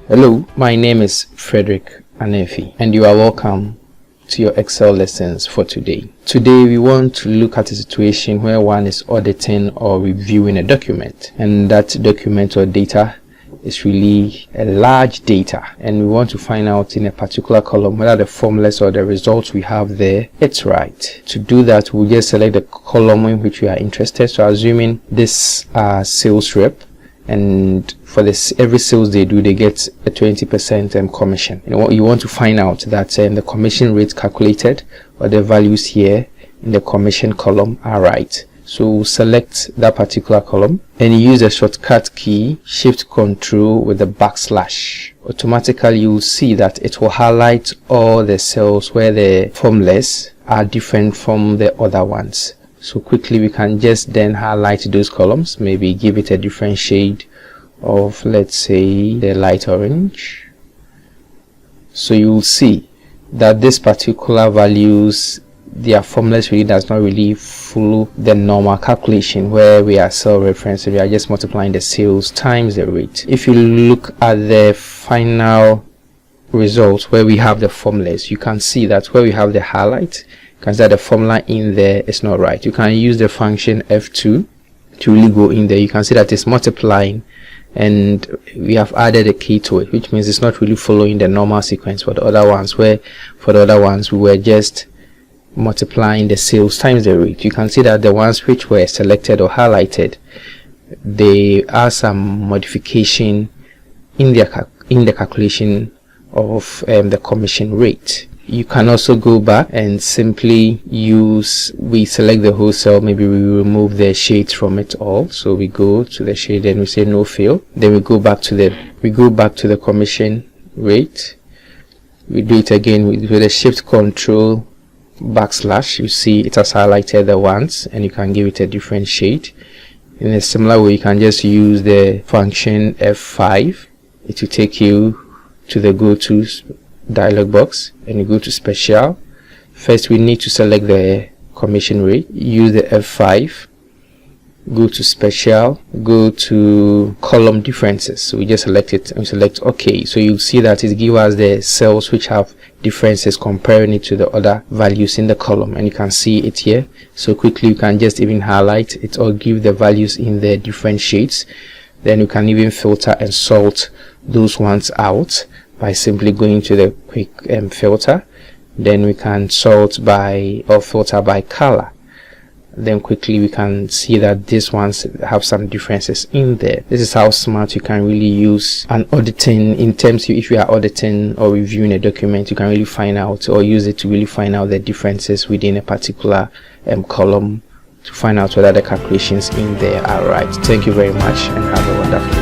Hello, my name is Frederick Anefi and you are welcome to your Excel lessons for today. Today we want to look at a situation where one is auditing or reviewing a document, and that document or data is really a large data, and we want to find out in a particular column whether the formulas or the results we have there it's right. To do that, we'll just select the column in which we are interested. So assuming this sales rep, and for this every sales they do, they get a 20% commission. You want to find out that the commission rate calculated or the values here in the commission column are right. So select that particular column and use the shortcut key Shift+Ctrl with the backslash. Automatically you'll see that it will highlight all the cells where the formulas are different from the other ones. So quickly we can just then highlight those columns, maybe give it a different shade of, let's say, the light orange. So you'll see that this particular values, their formulas really does not really follow the normal calculation where we are cell referencing. We are just multiplying the sales times the rate. If you look at the final results where we have the formulas, you can see that where we have the highlight, you can see that the formula in there is not right. You can use the function F2 to really go in there. You can see that it's multiplying and we have added a key to it, which means it's not really following the normal sequence for the other ones, where for the other ones we were just multiplying the sales times the rate. You can see that the ones which were selected or highlighted, there are some modification in the calculation of the commission rate. You can also go back and simply we select the whole cell, maybe we remove the shades from it all. So we go to the shade and we say no fill. Then we go back to the commission rate. We do it again with the Shift+Ctrl backslash. You see it has highlighted the ones and you can give it a different shade. In a similar way, you can just use the function F5. It will take you to the go-to dialog box and you go to special. First we need to select the commission rate, use the F5, go to special, go to column differences. So we just select it and select OK. So you see that it gives us the cells which have differences, comparing it to the other values in the column, and you can see it here. So quickly you can just even highlight it or give the values in the different shades. Then you can even filter and sort those ones out by simply going to the quick filter. Then we can sort by or filter by color. Then quickly we can see that these ones have some differences in there. This is how smart you can really use an auditing in terms of if you are auditing or reviewing a document. You can really find out or use it to really find out the differences within a particular column to find out whether the calculations in there are right. Thank you very much and have a wonderful day.